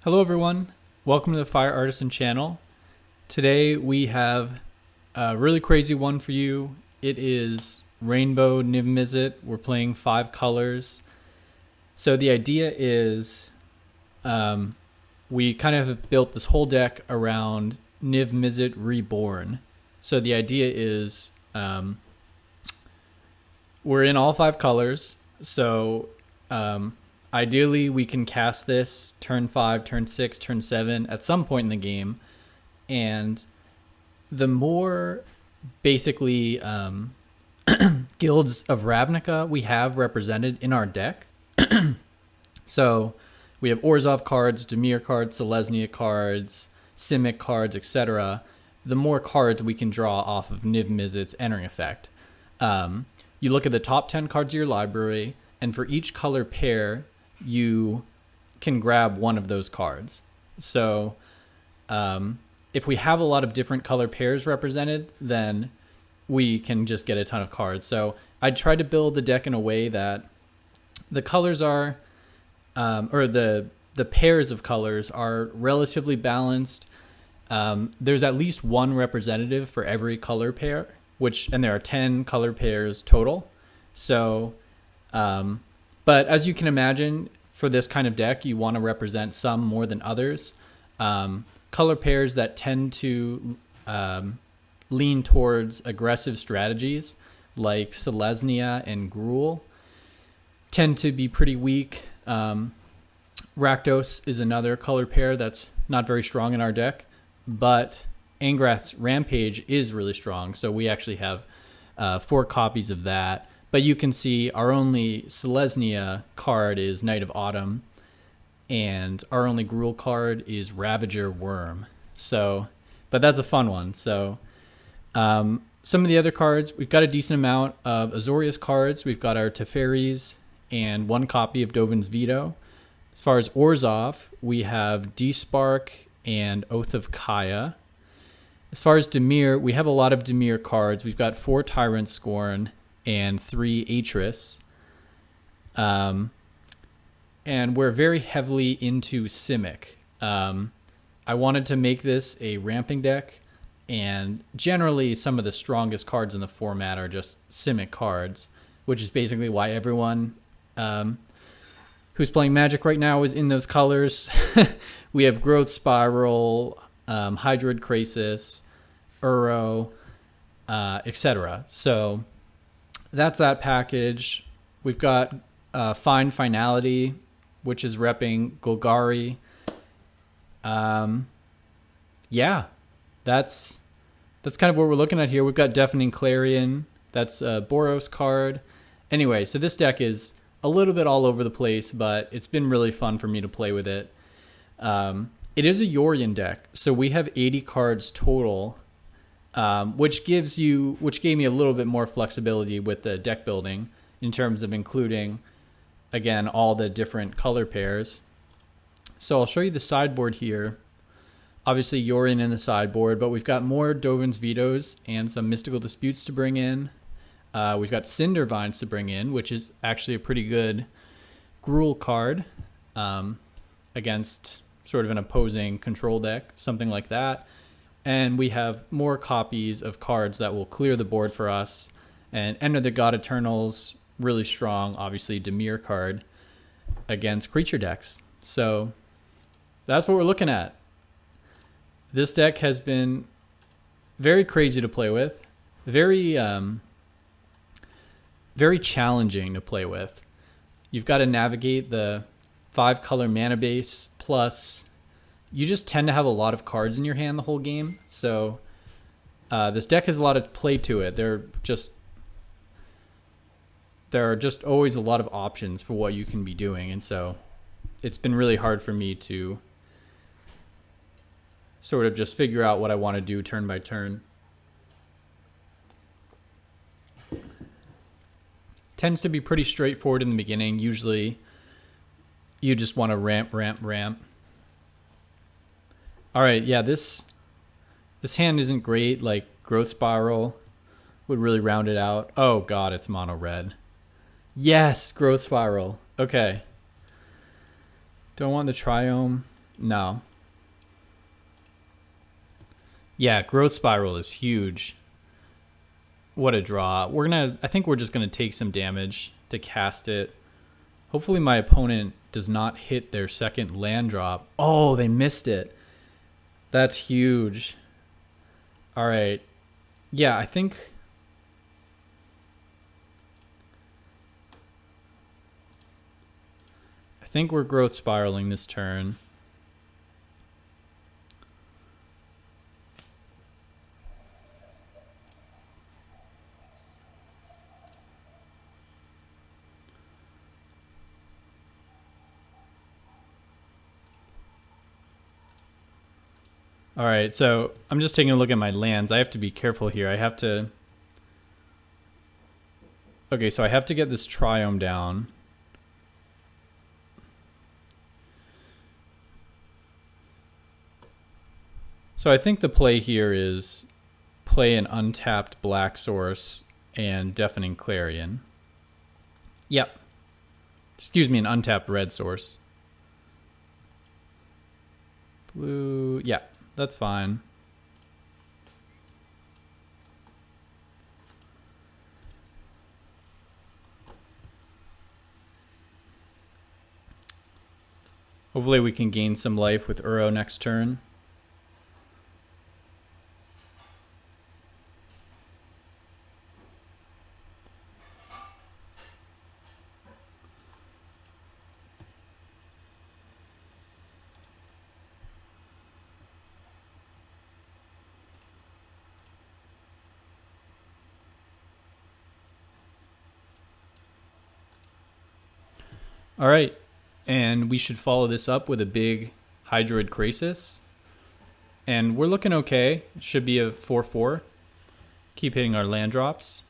Hello everyone, welcome to the Fire Artisan channel. Today we have a really crazy one for you. It is Rainbow Niv-Mizzet. We're playing 5 colors. So the idea is we kind of have built this whole deck around Niv-Mizzet Reborn. So the idea is we're in all 5 colors. So ideally, we can cast this turn 5, turn 6, turn 7 at some point in the game. And the more basically guilds of Ravnica we have represented in our deck. So we have Orzhov cards, Dimir cards, Selesnya cards, Simic cards, etc. The more cards we can draw off of Niv-Mizzet's entering effect. You look at the top 10 cards of your library, and for each color pair, you can grab one of those cards. So if we have a lot of different color pairs represented, then we can just get a ton of cards. So I tried to build the deck in a way that the colors are, or the pairs of colors are relatively balanced. There's at least one representative for every color pair, and there are 10 color pairs total. So but as you can imagine, for this kind of deck, you want to represent some more than others. Color pairs that tend to lean towards aggressive strategies, like Selesnya and Gruul, tend to be pretty weak. Rakdos is another color pair that's not very strong in our deck, but Angrath's Rampage is really strong, so we actually have 4 copies of that. But you can see our only Selesnya card is Knight of Autumn, and our only Gruul card is Ravager Worm. So, but that's a fun one. So, some of the other cards, we've got a decent amount of Azorius cards. We've got our Teferis and 1 copy of Dovin's Veto. As far as Orzhov, we have D-Spark and Oath of Kaya. As far as Dimir, we have a lot of Dimir cards. We've got 4 Tyrant Scorn and 3 Atris. And we're very heavily into Simic. I wanted to make this a ramping deck, and generally some of the strongest cards in the format are just Simic cards, which is basically why everyone who's playing Magic right now is in those colors. We have Growth Spiral, Hydroid Krasis, Uro, etc. So that's that package. We've got Find Finality, which is repping Golgari. Yeah, that's kind of what we're looking at here. We've got Deafening Clarion. That's a Boros card. Anyway, so this deck is a little bit all over the place, but it's been really fun for me to play with it. It is a Yorion deck, so we have 80 cards total, which gave me a little bit more flexibility with the deck building in terms of including, again, all the different color pairs. So I'll show you the sideboard here. Obviously Yorion in the sideboard, but we've got more Dovin's Vetoes and some Mystical Disputes to bring in. We've got Cinder Vines to bring in, which is actually a pretty good Gruul card against sort of an opposing control deck, something like that. And we have more copies of cards that will clear the board for us. And Enter the God Eternals, really strong, obviously Dimir card against creature decks. So that's what we're looking at. This deck has been very crazy to play with, very challenging to play with. You've got to navigate the 5 color mana base, plus you just tend to have a lot of cards in your hand the whole game. So this deck has a lot of play to it. There are just always a lot of options for what you can be doing. And so it's been really hard for me to sort of just figure out what I want to do turn by turn. Tends to be pretty straightforward in the beginning. Usually you just want to ramp. All right, yeah, this hand isn't great. Like Growth Spiral would really round it out. Oh god, it's mono red. Yes, Growth Spiral. Okay. Don't want the Triome. No. Yeah, growth spiral is huge. What a draw. I think we're just gonna take some damage to cast it. Hopefully my opponent does not hit their second land drop. Oh, they missed it. That's huge. All right. Yeah, I think we're growth spiraling this turn. All right, so I'm just taking a look at my lands. I have to be careful here. I have to... Okay, so I have to get this Triome down. So I think the play here is play an untapped black source and Deafening Clarion. Yep. Excuse me, an untapped red source. Blue, yeah, that's fine. Hopefully we can gain some life with Uro next turn. All right, and we should follow this up with a big Hydroid Krasis. And we're looking okay. It should be a 4/4. Keep hitting our land drops.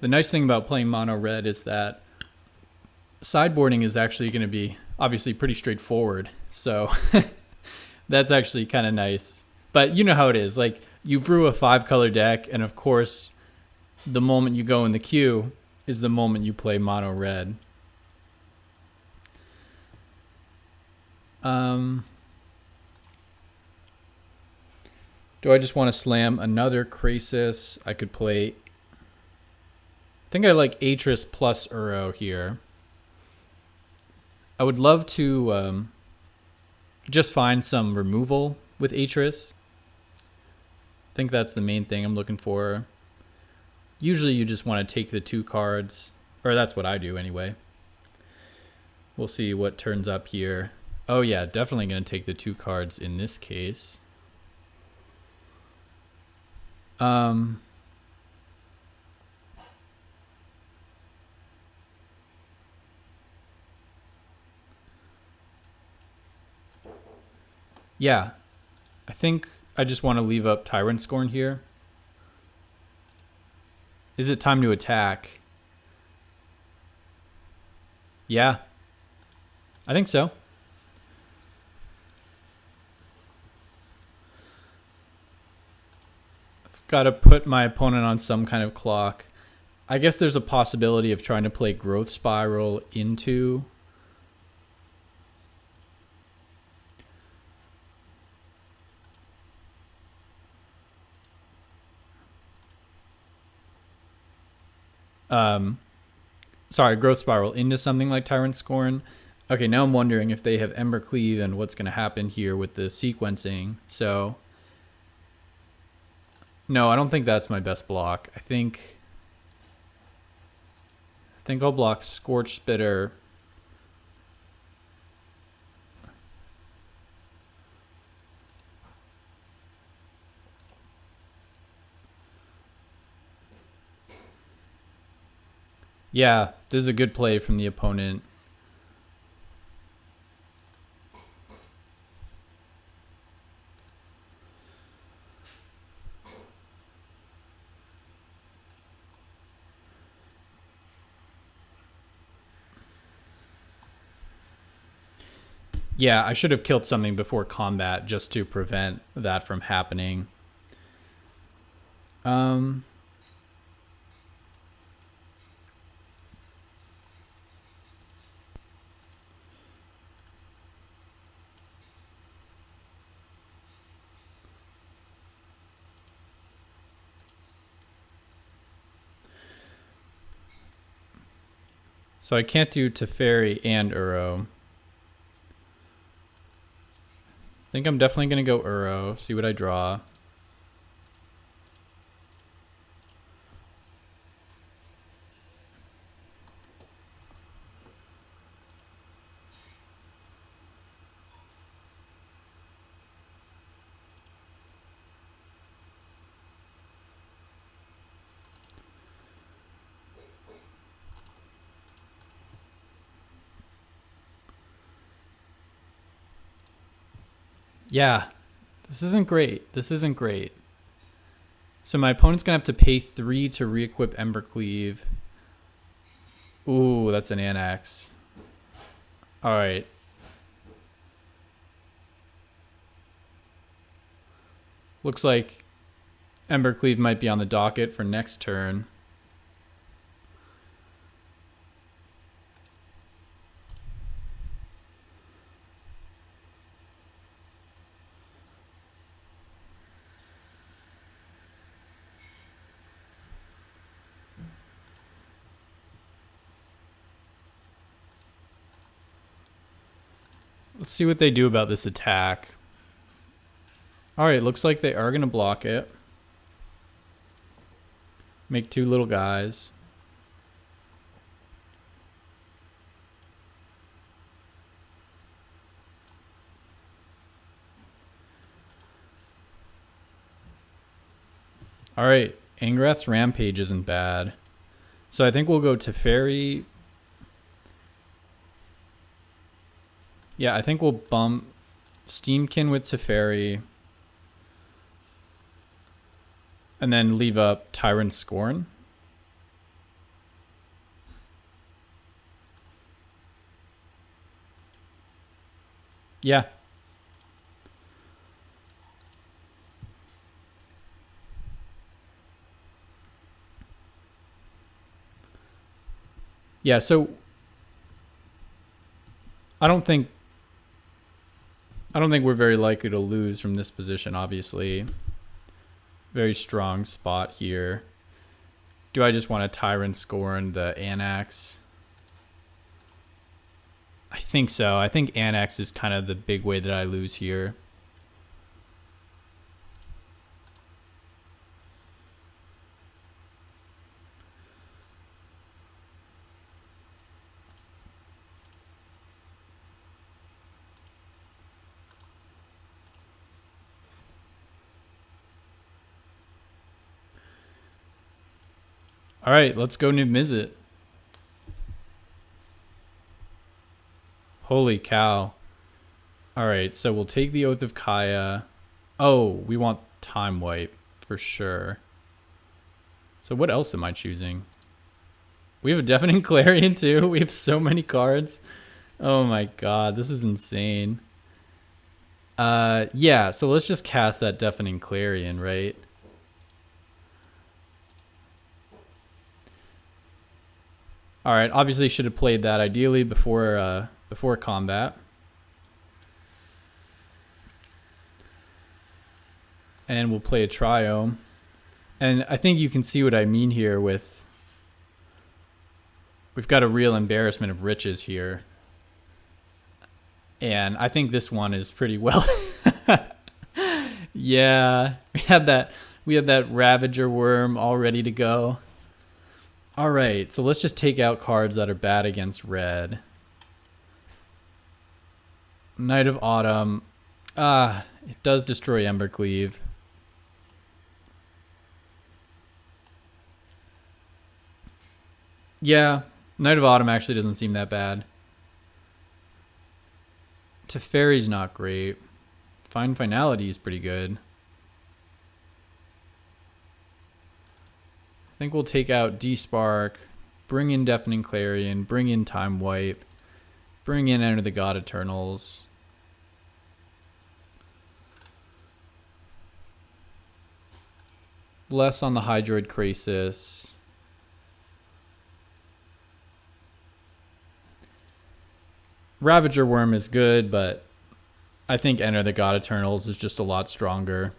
The nice thing about playing mono red is that sideboarding is actually going to be obviously pretty straightforward. So that's actually kind of nice. But you know how it is. Like, you brew a 5-color deck, and of course, the moment you go in the queue is the moment you play mono red. Do I just want to slam another Krasis? I could play... I think I like Atris plus Uro here. I would love to just find some removal with Atris. I think that's the main thing I'm looking for. Usually you just want to take the 2 cards, or that's what I do anyway. We'll see what turns up here. Oh yeah, definitely going to take the 2 cards in this case. Yeah, I think I just want to leave up Tyrant Scorn here. Is it time to attack? Yeah, I think so. I've got to put my opponent on some kind of clock. I guess there's a possibility of trying to play Growth Spiral into... sorry, Growth Spiral into something like Tyrant Scorn. Okay, now I'm wondering if they have Ember Cleave and what's going to happen here with the sequencing. So, no, I don't think that's my best block. I think I'll block Scorch Spitter. Yeah, this is a good play from the opponent. Yeah, I should have killed something before combat just to prevent that from happening. So I can't do Teferi and Uro. I think I'm definitely going to go Uro, see what I draw. Yeah, this isn't great. This isn't great. So my opponent's going to have to pay 3 to re-equip Embercleave. Ooh, that's an Annex. All right. Looks like Embercleave might be on the docket for next turn. Let's see what they do about this attack. All right, looks like they are going to block it. Make 2 little guys. All right, Angrath's Rampage isn't bad. So I think we'll go Teferi. Yeah, I think we'll bump Steamkin with Teferi. And then leave up Tyrant Scorn. Yeah. Yeah, so I don't think we're very likely to lose from this position, obviously. Very strong spot here. Do I just want to Tyrant Scorn the Annex? I think so. I think Annex is kind of the big way that I lose here. All right, let's go Niv-Mizzet. Holy cow. All right, so we'll take the Oath of Kaya. Oh, we want Time Wipe for sure. So what else am I choosing? We have a Deafening Clarion too. We have so many cards. Oh my god, this is insane. Yeah, so let's just cast that Deafening Clarion, right? All right, obviously should have played that ideally before combat. And we'll play a Triome. And I think you can see what I mean here with... We've got a real embarrassment of riches here. And I think this one is pretty well... Yeah, we had that Ravager Worm all ready to go. All right, so let's just take out cards that are bad against red. Knight of Autumn. It does destroy Embercleave. Yeah, Knight of Autumn actually doesn't seem that bad. Teferi's not great. Fine Finality is pretty good. I think we'll take out D-Spark, bring in Deafening Clarion, bring in Time Wipe, bring in Enter the God Eternals. less on the Hydroid Krasis. Ravager Worm is good, but I think Enter the God Eternals is just a lot stronger.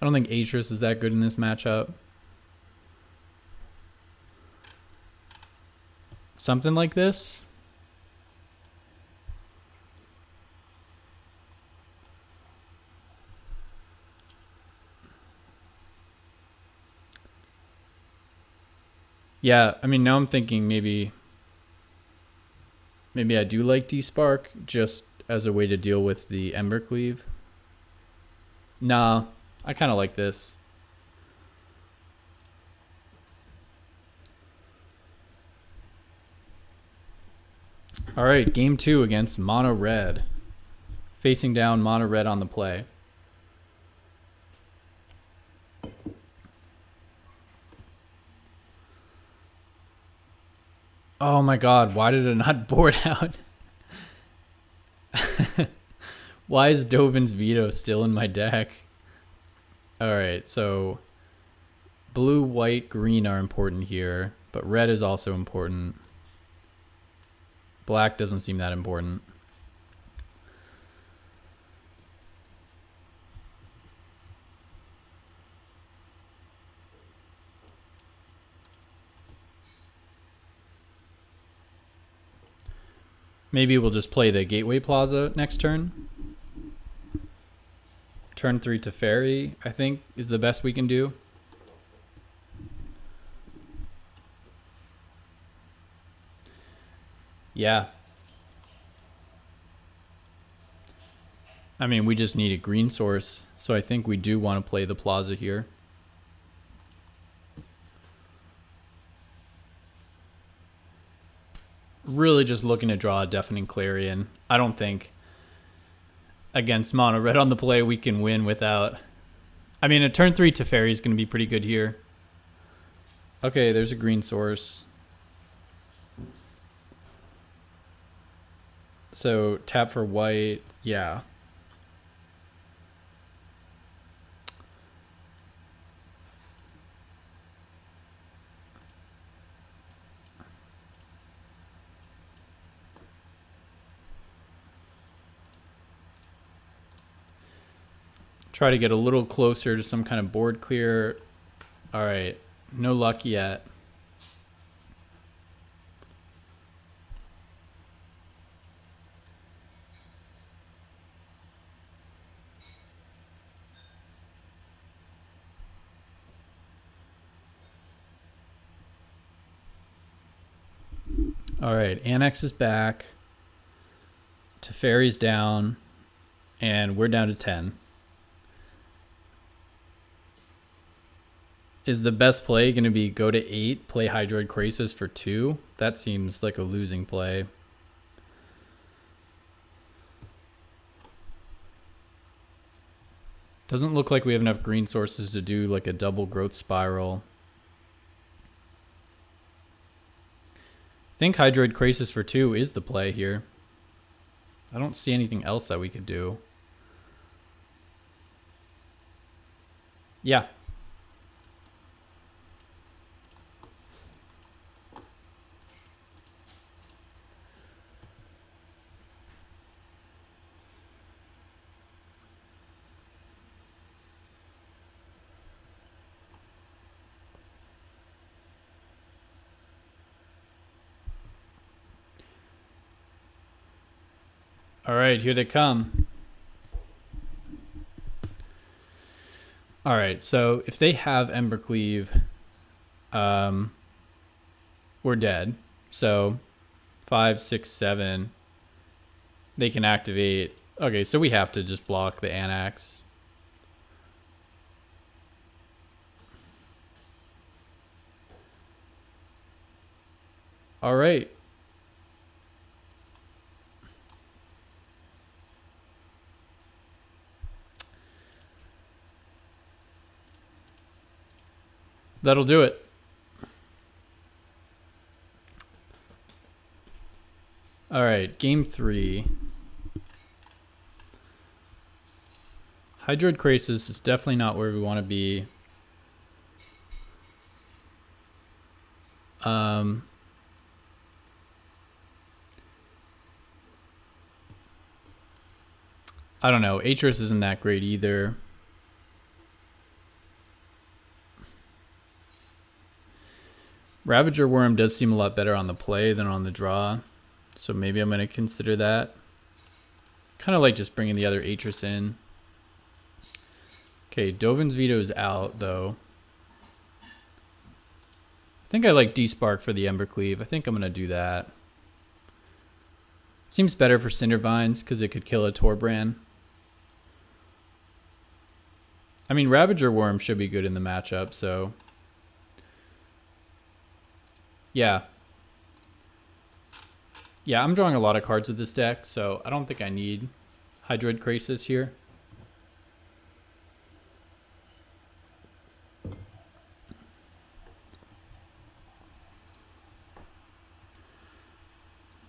I don't think Atris is that good in this matchup. Something like this. Yeah, I mean, now I'm thinking maybe I do like D-Spark just as a way to deal with the Embercleave. Nah, I kind of like this. All right, game 2 against Mono Red. Facing down Mono Red on the play. Oh my god, why did it not board out? Why is Dovin's Veto still in my deck? Alright, so blue, white, green are important here, but red is also important. Black doesn't seem that important. Maybe we'll just play the Gateway Plaza next turn. Turn 3 Teferi, I think, is the best we can do. Yeah. I mean, we just need a green source, so I think we do want to play the Plaza here. Really just looking to draw a Deafening Clarion. I don't think against Mono Red on the play we can win without... I mean, a turn 3 Teferi is going to be pretty good here. Okay, there's a green source. So tap for white, yeah. Try to get a little closer to some kind of board clear. All right, no luck yet. All right, Annex is back. Teferi's down, and we're down to 10. Is the best play going to be go to 8, play Hydroid Krasis for 2? That seems like a losing play. Doesn't look like we have enough green sources to do like a double growth spiral. I think Hydroid Krasis for 2 is the play here. I don't see anything else that we could do. Yeah. All right, here they come. All right, so if they have Embercleave, we're dead. So 5, 6, 7, they can activate. Okay, so we have to just block the Annex. All right. That'll do it. All right, game 3. Hydroid Krasis is definitely not where we want to be. I don't know. Atris isn't that great either. Ravager Worm does seem a lot better on the play than on the draw. So maybe I'm going to consider that. Kind of like just bringing the other Atris in. Okay, Dovin's Veto is out, though. I think I like D-Spark for the Embercleave. I think I'm going to do that. Seems better for Cindervines because it could kill a Torbrand. I mean, Ravager Worm should be good in the matchup, so... Yeah. Yeah, I'm drawing a lot of cards with this deck, so I don't think I need Hydroid Krasis here.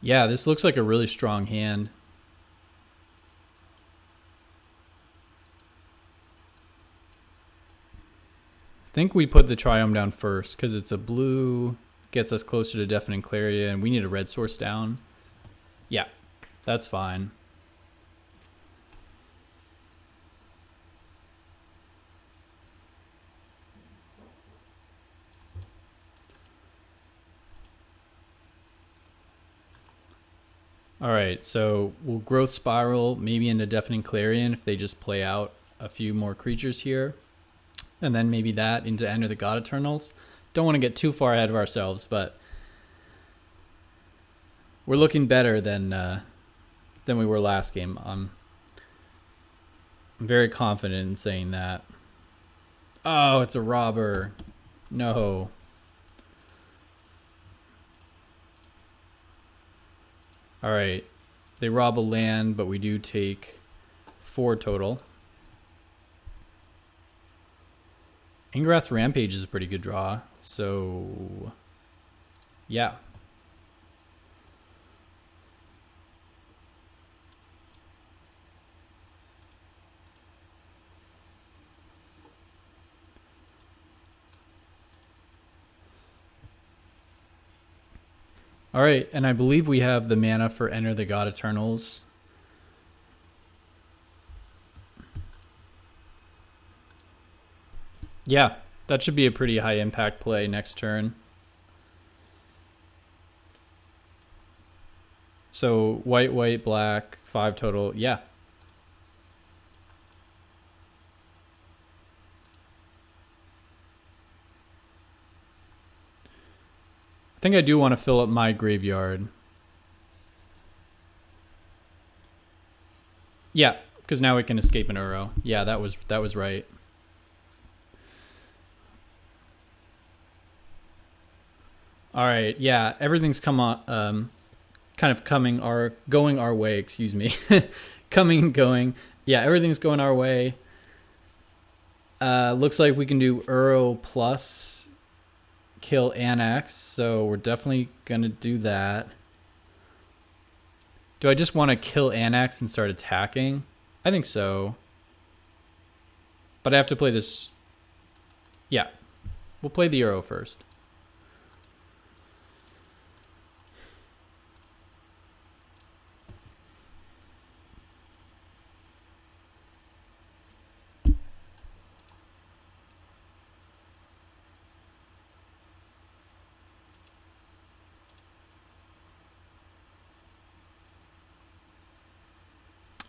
Yeah, this looks like a really strong hand. I think we put the Triome down first because it's a blue, gets us closer to Deafening Clarity, and we need a red source down. Yeah, that's fine. All right, so we'll Growth Spiral maybe into Deafening Clarion if they just play out a few more creatures here. And then maybe that into Enter the God Eternals. Don't want to get too far ahead of ourselves, but we're looking better than we were last game. I'm very confident in saying that. Oh, it's a robber. No. All right. They rob a land, but we do take 4 total. Ingrath's Rampage is a pretty good draw. So, yeah. All right, and I believe we have the mana for Enter the God Eternals. Yeah, that should be a pretty high impact play next turn. So white, white, black, 5 total. Yeah. I think I do want to fill up my graveyard. Yeah, because now we can escape an Uro. Yeah, that was right. All right, yeah, everything's come on, kind of going our way. Excuse me, coming and going. Yeah, everything's going our way. Looks like we can do Uro plus kill Annex, so we're definitely gonna do that. Do I just want to kill Annex and start attacking? I think so. But I have to play this. Yeah, we'll play the Uro first.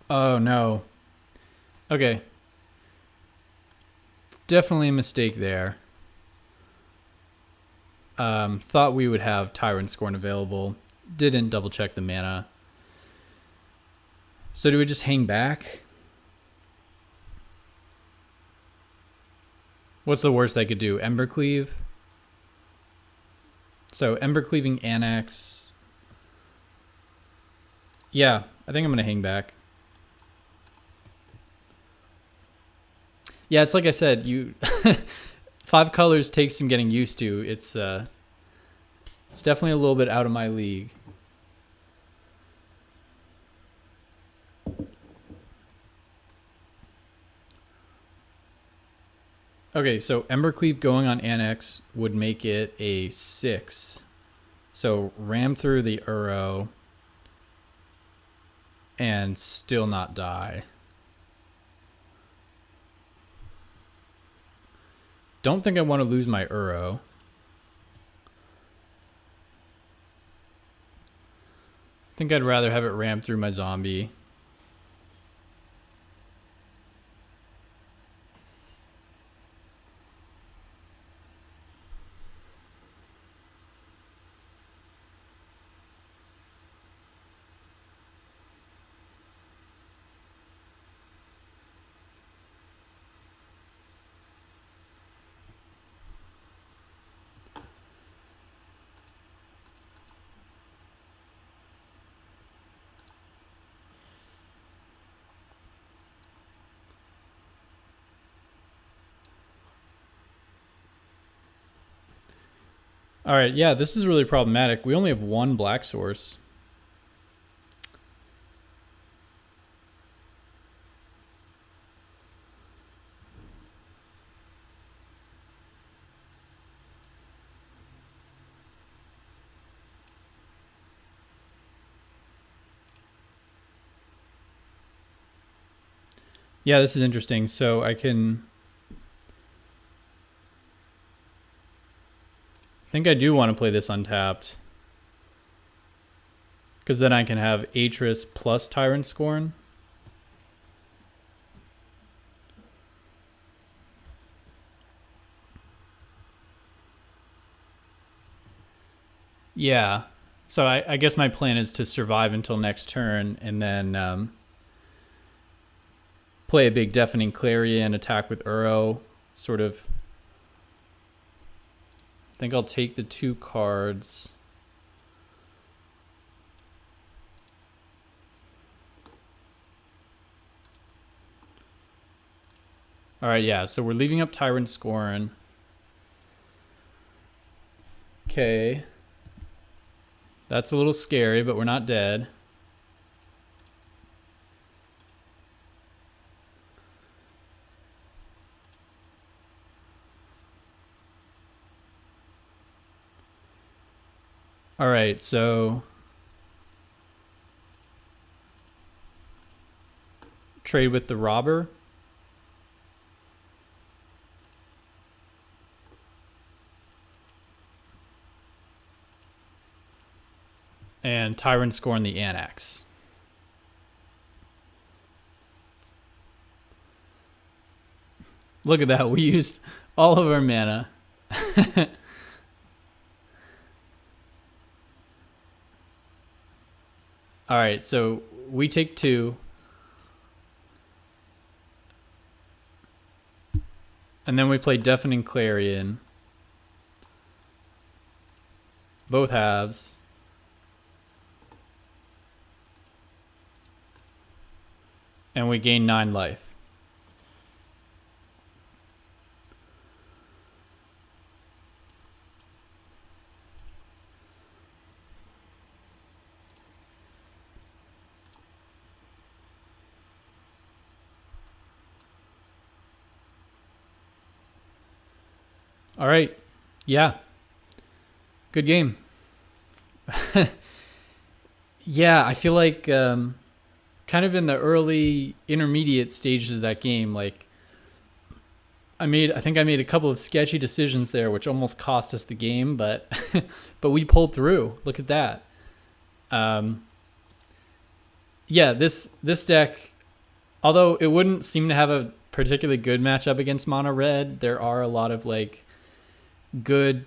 Oh, no. Okay. Definitely a mistake there. Thought we would have Tyrant Scorn available. Didn't double check the mana. So do we just hang back? What's the worst they could do? Embercleave? So Embercleaving Annex. Yeah, I think I'm going to hang back. Yeah, it's like I said, 5 colors takes some getting used to. It's definitely a little bit out of my league. Okay, so Embercleave going on Annex would make it a 6. So ram through the Uro and still not die. Don't think I want to lose my Uro. I think I'd rather have it ram through my zombie. All right, yeah, this is really problematic. We only have one black source. Yeah, this is interesting. So I think I do want to play this untapped. Because then I can have Atris plus Tyrant Scorn. Yeah. So I guess my plan is to survive until next turn and then play a big Deafening Clarion, attack with Uro, sort of. I think I'll take the 2 cards. All right, yeah, so we're leaving up Tyrant Scorn. Okay. That's a little scary, but we're not dead. All right, so trade with the robber. And Tyrant Scorn the Annex. Look at that, we used all of our mana. All right, so we take 2. And then we play Deafening Clarion. Both halves. And we gain 9 life. All right. Yeah. Good game. Yeah, I feel like kind of in the early intermediate stages of that game, like I think I made a couple of sketchy decisions there which almost cost us the game, but but we pulled through. Look at that. Yeah, this deck, although it wouldn't seem to have a particularly good matchup against mono red, there are a lot of like good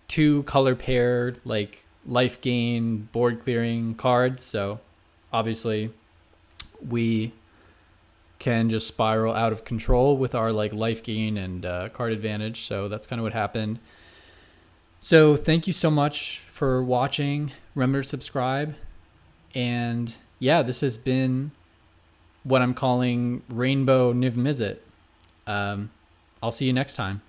2 color paired like life gain, board clearing cards. So obviously we can just spiral out of control with our like life gain and card advantage. So that's kind of what happened. So thank you so much for watching. Remember to subscribe. And yeah, this has been what I'm calling Rainbow Niv-Mizzet. I'll see you next time.